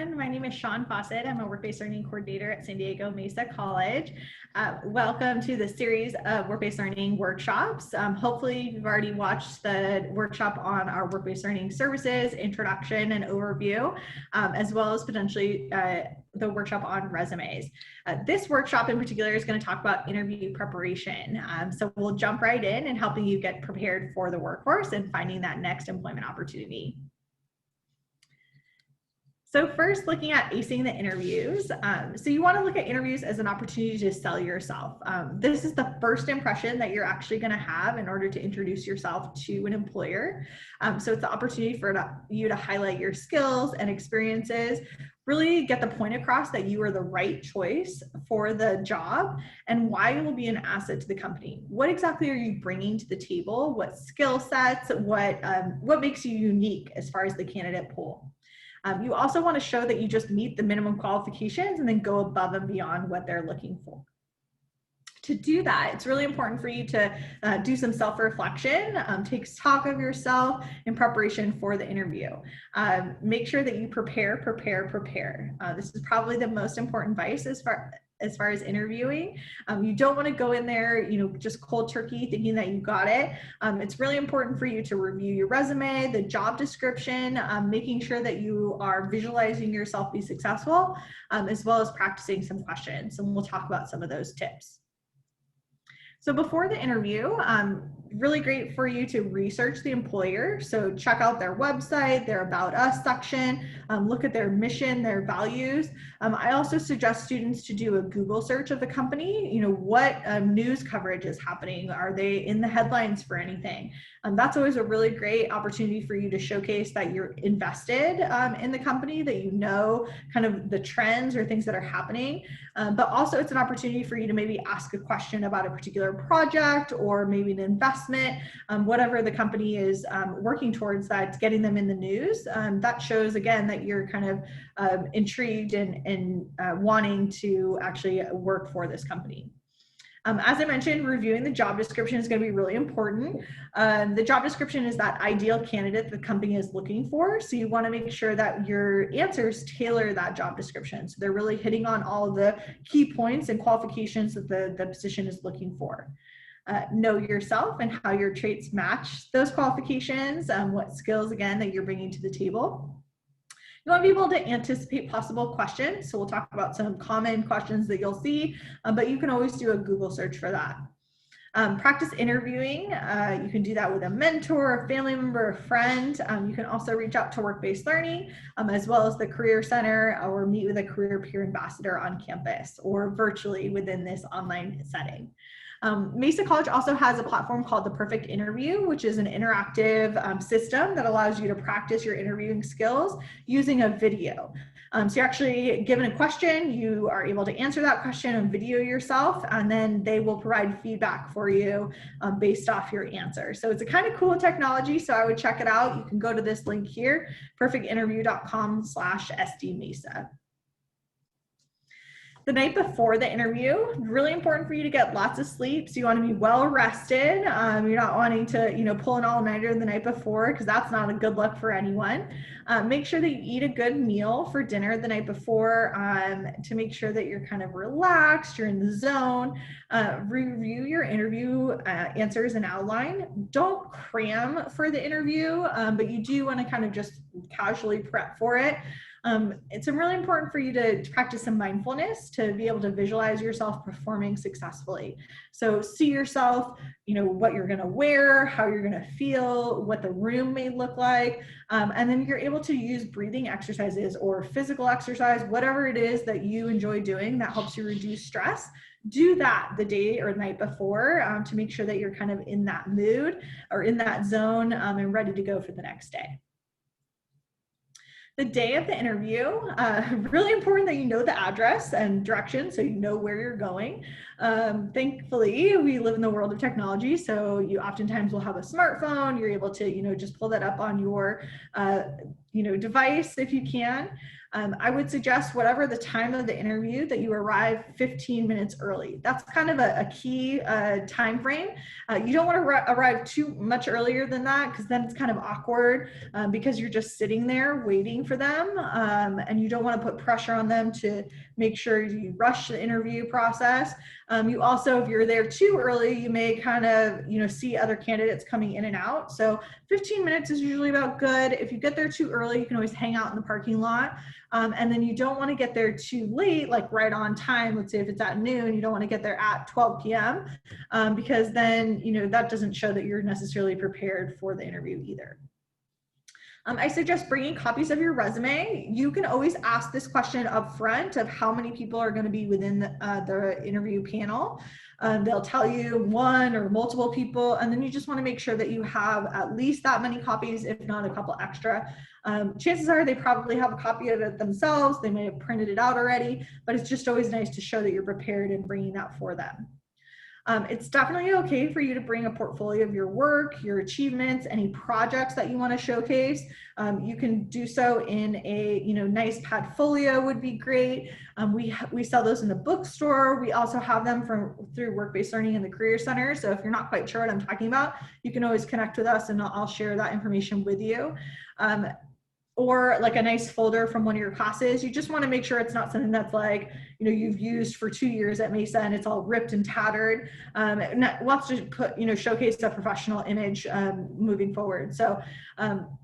everyone. My name is Sean Fawcett. I'm a work-based learning coordinator at San Diego Mesa College. Welcome to the series of work-based learning workshops. Hopefully you've already watched the workshop on our work-based learning services, introduction and overview, as well as potentially the workshop on resumes. This workshop in particular is going to talk about interview preparation. So we'll jump right in and helping you get prepared for the workforce and finding that next employment opportunity. So first, looking at acing the interviews. So you want to look at interviews as an opportunity to sell yourself. This is the first impression that you're actually going to have in order to introduce yourself to an employer. So it's the opportunity for you to highlight your skills and experiences, really get the point across that you are the right choice for the job and why you will be an asset to the company. What exactly are you bringing to the table? What skill sets? What makes you unique as far as the candidate pool? You also want to show that you just meet the minimum qualifications and then go above and beyond what they're looking for. To do that, it's really important for you to do some self-reflection, take stock of yourself in preparation for the interview. Make sure that you prepare. This is probably the most important advice as far as interviewing. You don't want to go in there, just cold turkey thinking that you got it. It's really important for you to review your resume, the job description, making sure that you are visualizing yourself be successful, as well as practicing some questions. And we'll talk about some of those tips. So before the interview, really great for you to research the employer. So check out their website, their About Us section, look at their mission, their values. I also suggest students to do a Google search of the company. What news coverage is happening? Are they in the headlines for anything? That's always a really great opportunity for you to showcase that you're invested in the company, that you know kind of the trends or things that are happening. But also it's an opportunity for you to maybe ask a question about a particular project or maybe an investment, whatever the company is working towards that's getting them in the news. That shows again that you're kind of intrigued and wanting to actually work for this company. As I mentioned, reviewing the job description is going to be really important. The job description is that ideal candidate the company is looking for. So you want to make sure that your answers tailor that job description. So they're really hitting on all of the key points and qualifications that the position is looking for. Know yourself and how your traits match those qualifications, what skills, again, that you're bringing to the table. You want to be able to anticipate possible questions. So we'll talk about some common questions that you'll see, but you can always do a Google search for that. Practice interviewing. You can do that with a mentor, a family member, a friend. You can also reach out to Work-Based Learning, as well as the Career Center, or meet with a career peer ambassador on campus or virtually within this online setting. Mesa College also has a platform called The Perfect Interview, which is an interactive system that allows you to practice your interviewing skills using a video. So you're actually given a question, you are able to answer that question and video yourself, and then they will provide feedback for you based off your answer. So it's a kind of cool technology, so I would check it out. You can go to this link here, perfectinterview.com/SDMesa. The night before the interview, really important for you to get lots of sleep. So you want to be well rested. You're not wanting to, pull an all-nighter the night before, because that's not a good look for anyone. Make sure that you eat a good meal for dinner the night before to make sure that you're kind of relaxed, you're in the zone. Review your interview answers and outline. Don't cram for the interview, but you do want to kind of just casually prep for it. It's really important for you to practice some mindfulness to be able to visualize yourself performing successfully. So see yourself, what you're going to wear, how you're going to feel, what the room may look like. And then you're able to use breathing exercises or physical exercise, whatever it is that you enjoy doing that helps you reduce stress. Do that the day or night before to make sure that you're kind of in that mood or in that zone and ready to go for the next day. The day of the interview, really important that you know the address and direction so you know where you're going. Thankfully, we live in the world of technology, so you oftentimes will have a smartphone. You're able to, just pull that up on your, device if you can. I would suggest whatever the time of the interview that you arrive 15 minutes early. That's kind of a key time frame. You don't want to arrive too much earlier than that, because then it's kind of awkward because you're just sitting there waiting for them, and you don't want to put pressure on them to make sure you rush the interview process. You also, if you're there too early, you may kind of, see other candidates coming in and out. So 15 minutes is usually about good. If you get there too early, you can always hang out in the parking lot. And then you don't want to get there too late, like right on time. Let's say if it's at noon, you don't want to get there at 12 p.m. Because then, that doesn't show that you're necessarily prepared for the interview either. I suggest bringing copies of your resume. You can always ask this question up front of how many people are going to be within the interview panel. They'll tell you one or multiple people, and then you just want to make sure that you have at least that many copies, if not a couple extra. Chances are they probably have a copy of it themselves. They may have printed it out already, but it's just always nice to show that you're prepared and bringing that for them. It's definitely okay for you to bring a portfolio of your work, your achievements, any projects that you want to showcase. You can do so in a nice padfolio would be great. We sell those in the bookstore. We also have them through Work-Based Learning in the Career Center. So if you're not quite sure what I'm talking about, you can always connect with us and I'll share that information with you. Or like a nice folder from one of your classes. You just want to make sure it's not something that's like, you've used for 2 years at Mesa and it's all ripped and tattered. Wants to showcase a professional image moving forward. So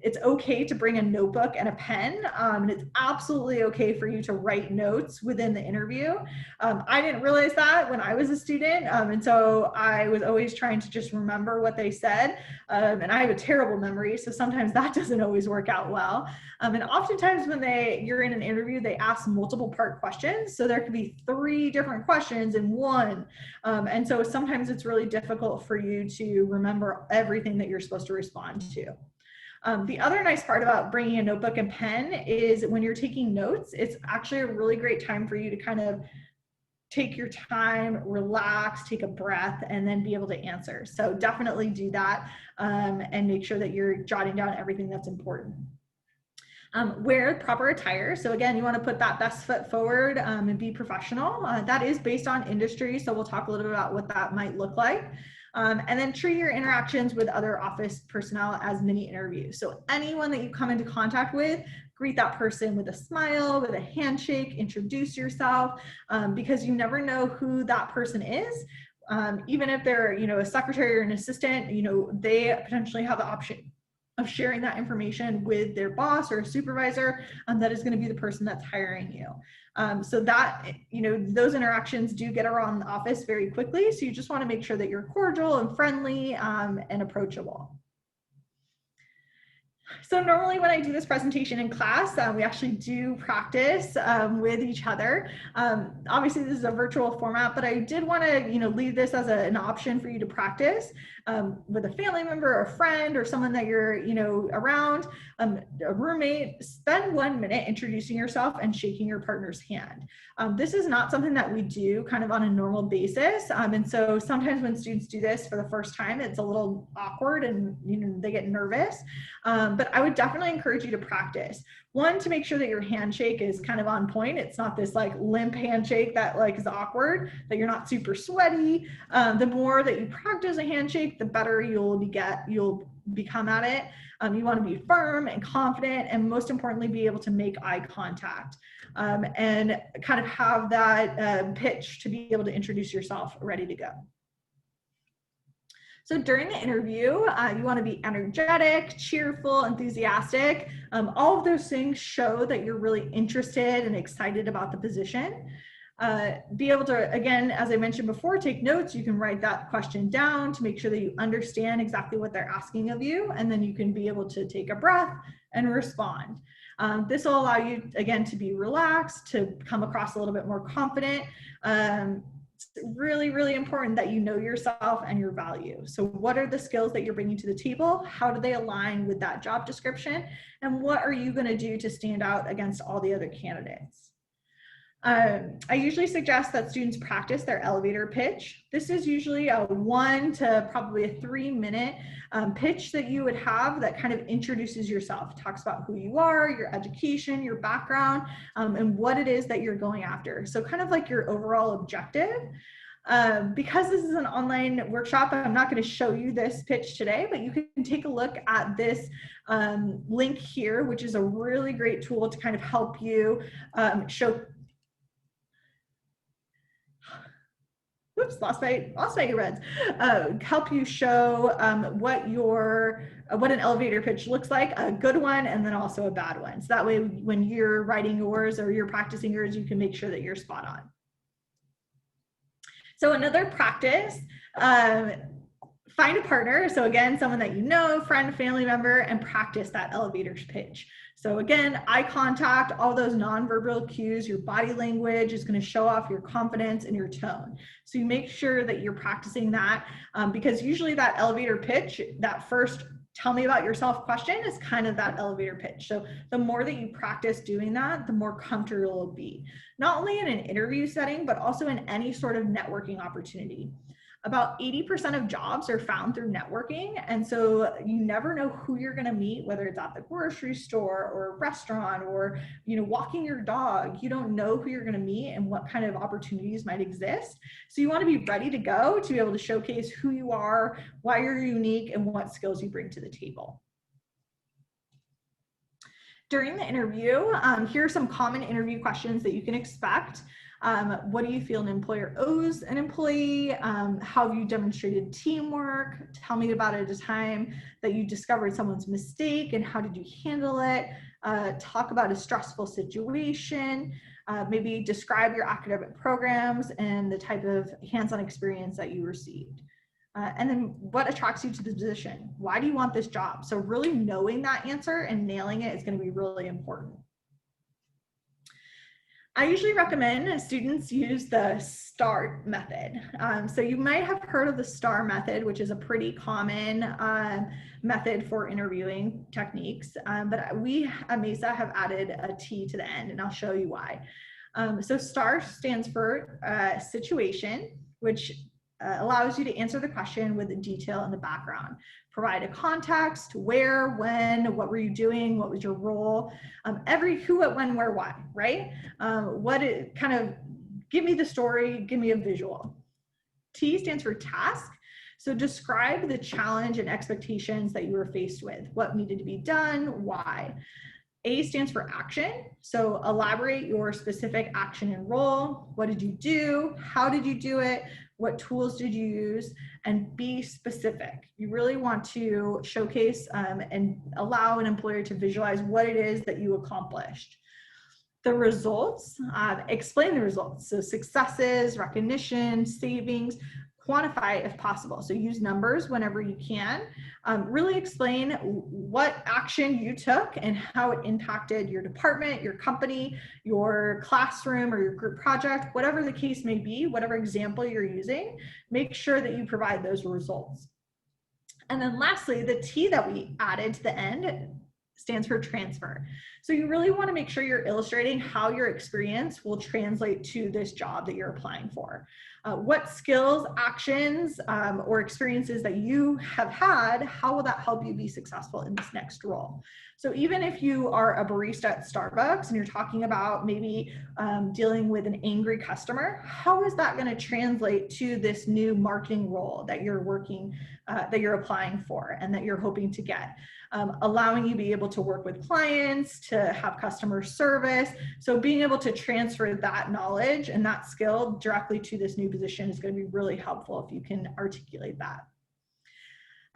it's okay to bring a notebook and a pen, and it's absolutely okay for you to write notes within the interview. I didn't realize that when I was a student, and so I was always trying to just remember what they said, and I have a terrible memory, so sometimes that doesn't always work out well. And oftentimes when you're in an interview, they ask multiple part questions, so there could be 3 different questions in one, and so sometimes it's really difficult for you to remember everything that you're supposed to respond to. The other nice part about bringing a notebook and pen is when you're taking notes, it's actually a really great time for you to kind of take your time, relax, take a breath, and then be able to answer. So definitely do that and make sure that you're jotting down everything that's important. Wear proper attire. So again, you want to put that best foot forward and be professional. That is based on industry. So we'll talk a little bit about what that might look like. And then treat your interactions with other office personnel as mini interviews. So anyone that you come into contact with, greet that person with a smile, with a handshake, introduce yourself, because you never know who that person is. Even if they're, a secretary or an assistant, they potentially have the option of sharing that information with their boss or a supervisor, that is going to be the person that's hiring you. So that, those interactions do get around the office very quickly. So you just want to make sure that you're cordial and friendly and approachable. So normally when I do this presentation in class, we actually do practice with each other. Obviously this is a virtual format, but I did want to, leave this as an option for you to practice with a family member or a friend or someone that you're, around, a roommate. Spend 1 minute introducing yourself and shaking your partner's hand. This is not something that we do kind of on a normal basis. And so sometimes when students do this for the first time, it's a little awkward and, they get nervous. But I would definitely encourage you to practice. One, to make sure that your handshake is kind of on point. It's not this like limp handshake that like is awkward, that you're not super sweaty. The more that you practice a handshake, the better you'll become at it. You want to be firm and confident, and most importantly, be able to make eye contact and kind of have that pitch to be able to introduce yourself ready to go. So during the interview, you want to be energetic, cheerful, enthusiastic. All of those things show that you're really interested and excited about the position. Be able to, again, as I mentioned before, take notes. You can write that question down to make sure that you understand exactly what they're asking of you, and then you can be able to take a breath and respond. This will allow you, again, to be relaxed, to come across a little bit more confident. It's really, really important that you know yourself and your value. So what are the skills that you're bringing to the table? How do they align with that job description? And what are you going to do to stand out against all the other candidates? I usually suggest that students practice their elevator pitch. This is usually a 1 to probably a 3-minute pitch that you would have that kind of introduces yourself, talks about who you are, your education, your background, and what it is that you're going after. So kind of like your overall objective. Because this is an online workshop, I'm not going to show you this pitch today, but you can take a look at this link here, which is a really great tool to kind of help you show. Oops, lost my earbuds. Help you show what an elevator pitch looks like, a good one, and then also a bad one. So that way, when you're writing yours or you're practicing yours, you can make sure that you're spot on. So another practice, find a partner. So again, someone that you know, friend, family member, and practice that elevator pitch. So again, eye contact, all those nonverbal cues, your body language is going to show off your confidence and your tone. So you make sure that you're practicing that because usually that elevator pitch, that first tell me about yourself question is kind of that elevator pitch. So the more that you practice doing that, the more comfortable you'll be, not only in an interview setting, but also in any sort of networking opportunity. About 80% of jobs are found through networking. And so you never know who you're going to meet, whether it's at the grocery store or a restaurant or, walking your dog. You don't know who you're going to meet and what kind of opportunities might exist. So you want to be ready to go to be able to showcase who you are, why you're unique, and what skills you bring to the table. During the interview, here are some common interview questions that you can expect. What do you feel an employer owes an employee? How have you demonstrated teamwork? Tell me about a time that you discovered someone's mistake and how did you handle it? Talk about a stressful situation. Maybe describe your academic programs and the type of hands-on experience that you received. And then what attracts you to the position? Why do you want this job? So really knowing that answer and nailing it is going to be really important. I usually recommend students use the STAR method. So you might have heard of the STAR method, which is a pretty common method for interviewing techniques. But we at Mesa have added a T to the end, and I'll show you why. So STAR stands for situation, which allows you to answer the question with the detail in the background. Provide a context, where, when, what were you doing, what was your role, who, what, when, where, why, right? Give me the story, give me a visual. T stands for task. So describe the challenge and expectations that you were faced with, what needed to be done, why. A stands for action. So elaborate your specific action and role. What did you do? How did you do it? What tools did you use? And be specific. You really want to showcase and allow an employer to visualize what it is that you accomplished. The results, explain the results. So successes, recognition, savings, quantify if possible. So use numbers whenever you can. Really explain what action you took and how it impacted your department, your company, your classroom, or your group project, whatever the case may be, whatever example you're using, make sure that you provide those results. And then lastly, the T that we added to the end stands for transfer. So you really want to make sure you're illustrating how your experience will translate to this job that you're applying for. What skills, actions, or experiences that you have had, how will that help you be successful in this next role? So even if you are a barista at Starbucks and you're talking about maybe dealing with an angry customer, how is that going to translate to this new marketing role that you're applying for and that you're hoping to get? Allowing you to be able to work with clients, to have customer service. So being able to transfer that knowledge and that skill directly to this new position is going to be really helpful if you can articulate that.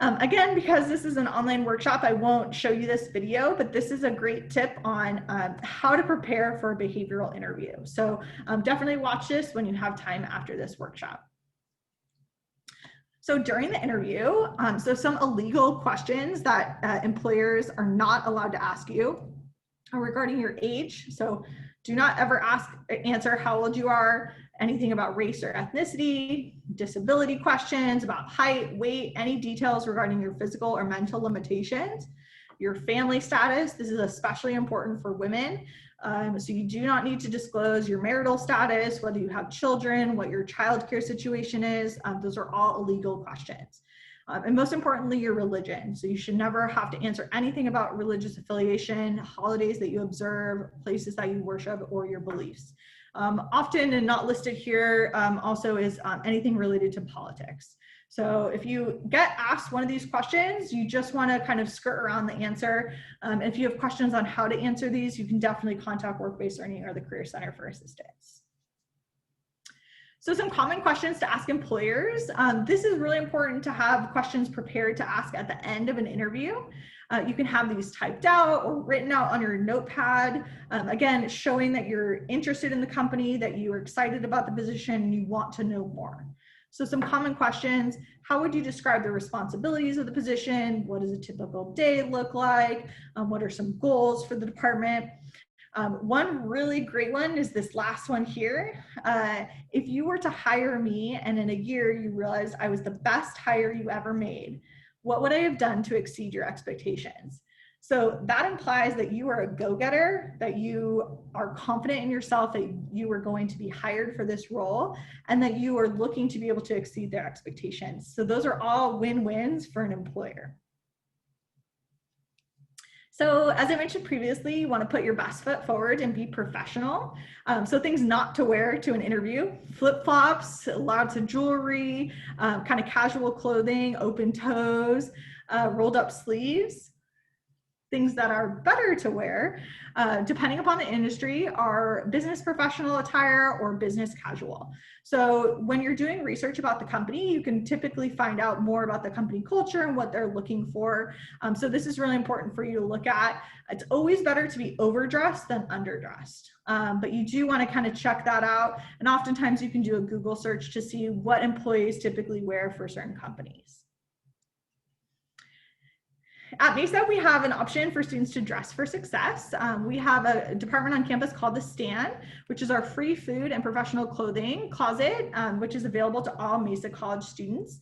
Again, because this is an online workshop, I won't show you this video, but this is a great tip on how to prepare for a behavioral interview. So definitely watch this when you have time after this workshop. So during the interview, so some illegal questions that employers are not allowed to ask you are regarding your age. So do not ever answer how old you are, anything about race or ethnicity, disability questions about height, weight, any details regarding your physical or mental limitations. your family status. This is especially important for women. So you do not need to disclose your marital status, whether you have children, what your childcare situation is. Those are all illegal questions. And most importantly, your religion. So you should never have to answer anything about religious affiliation, holidays that you observe, places that you worship, or your beliefs. Often and not listed here also is anything related to politics. So if you get asked one of these questions, you just want to kind of skirt around the answer. If you have questions on how to answer these, you can definitely contact Work-Based Learning or the Career Center for assistance. So some common questions to ask employers. This is really important to have questions prepared to ask at the end of an interview. You can have these typed out or written out on your notepad. Again, showing that you're interested in the company, that you are excited about the position, and you want to know more. So some common questions: how would you describe the responsibilities of the position? What does a typical day look like? What are some goals for the department? One really great one is this last one here. If you were to hire me and in a year you realized I was the best hire you ever made, what would I have done to exceed your expectations? So that implies that you are a go-getter, that you are confident in yourself, that you are going to be hired for this role, and that you are looking to be able to exceed their expectations. So those are all win-wins for an employer. So as I mentioned previously, you want to put your best foot forward and be professional. So things not to wear to an interview: flip-flops, lots of jewelry, kind of casual clothing, open toes, rolled up sleeves. Things that are better to wear, depending upon the industry, are business professional attire or business casual. So when you're doing research about the company, you can typically find out more about the company culture and what they're looking for. So this is really important for you to look at. It's always better to be overdressed than underdressed, but you do want to kind of check that out. And oftentimes you can do a Google search to see what employees typically wear for certain companies. At Mesa, we have an option for students to dress for success. We have a department on campus called The Stand, which is our free food and professional clothing closet, which is available to all Mesa College students.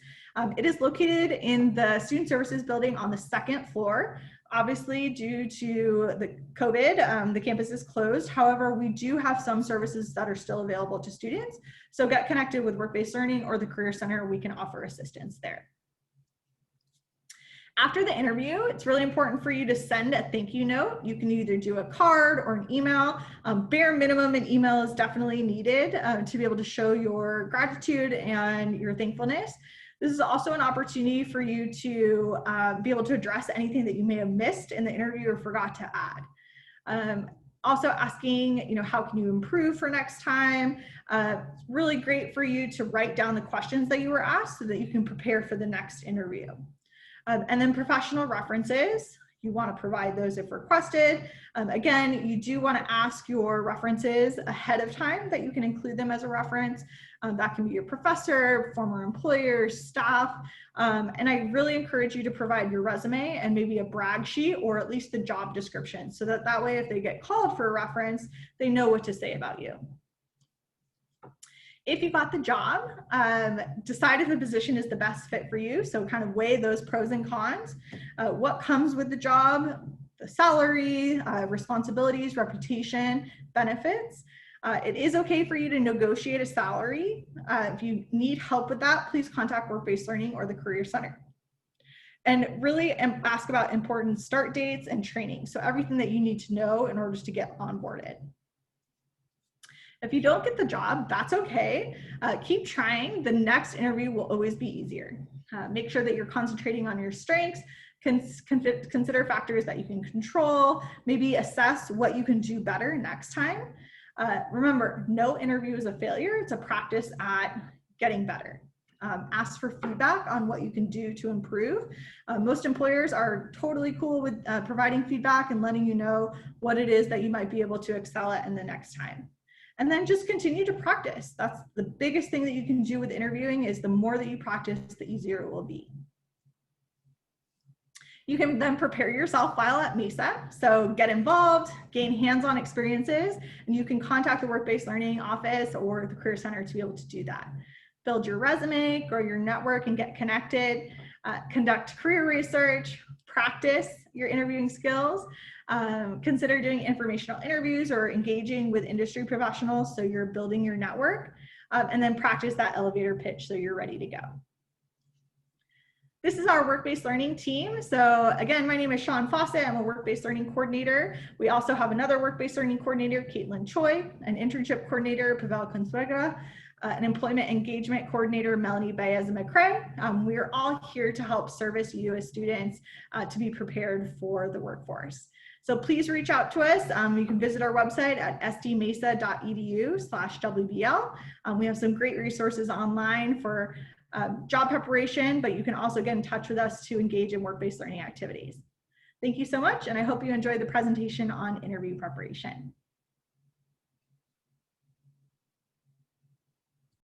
It is located in the Student Services building on the 2nd floor. Obviously, due to the COVID, the campus is closed. However, we do have some services that are still available to students. So get connected with Work-Based Learning or the Career Center. We can offer assistance there. After the interview, it's really important for you to send a thank you note. You can either do a card or an email. Bare minimum, an email is definitely needed to be able to show your gratitude and your thankfulness. This is also an opportunity for you to be able to address anything that you may have missed in the interview or forgot to add. Also asking, how can you improve for next time? It's really great for you to write down the questions that you were asked so that you can prepare for the next interview. And then professional references, you want to provide those if requested. Again, you do want to ask your references ahead of time that you can include them as a reference. That can be your professor, former employers, staff. And I really encourage you to provide your resume and maybe a brag sheet or at least the job description, so that way if they get called for a reference, they know what to say about you. If you got the job, decide if the position is the best fit for you. So kind of weigh those pros and cons. What comes with the job, the salary, responsibilities, reputation, benefits. It is okay for you to negotiate a salary. If you need help with that, please contact Work-Based Learning or the Career Center. And really ask about important start dates and training. So everything that you need to know in order to get onboarded. If you don't get the job, that's okay. Keep trying. The next interview will always be easier. Make sure that you're concentrating on your strengths. Consider factors that you can control. Maybe assess what you can do better next time. Remember, no interview is a failure. It's a practice at getting better. Ask for feedback on what you can do to improve. Most employers are totally cool with providing feedback and letting you know what it is that you might be able to excel at in the next time. And then just continue to practice. That's the biggest thing that you can do with interviewing, is the more that you practice, the easier it will be. You can then prepare yourself while at Mesa. So get involved, gain hands-on experiences, and you can contact the Work-Based Learning office or the Career Center to be able to do that. Build your resume, grow your network, and get connected. Conduct career research, practice, your interviewing skills. Consider doing informational interviews or engaging with industry professionals so you're building your network. And then practice that elevator pitch so you're ready to go. This is our work-based learning team. So again, my name is Sean Fawcett. I'm a work-based learning coordinator. We also have another work-based learning coordinator, Caitlin Choi, an internship coordinator, Pavel Consuegra, an employment engagement coordinator, Melanie Baez-McCrae. We are all here to help service you as students to be prepared for the workforce. So please reach out to us. You can visit our website at sdmesa.edu/WBL. We have some great resources online for job preparation, but you can also get in touch with us to engage in work-based learning activities. Thank you so much, and I hope you enjoyed the presentation on interview preparation.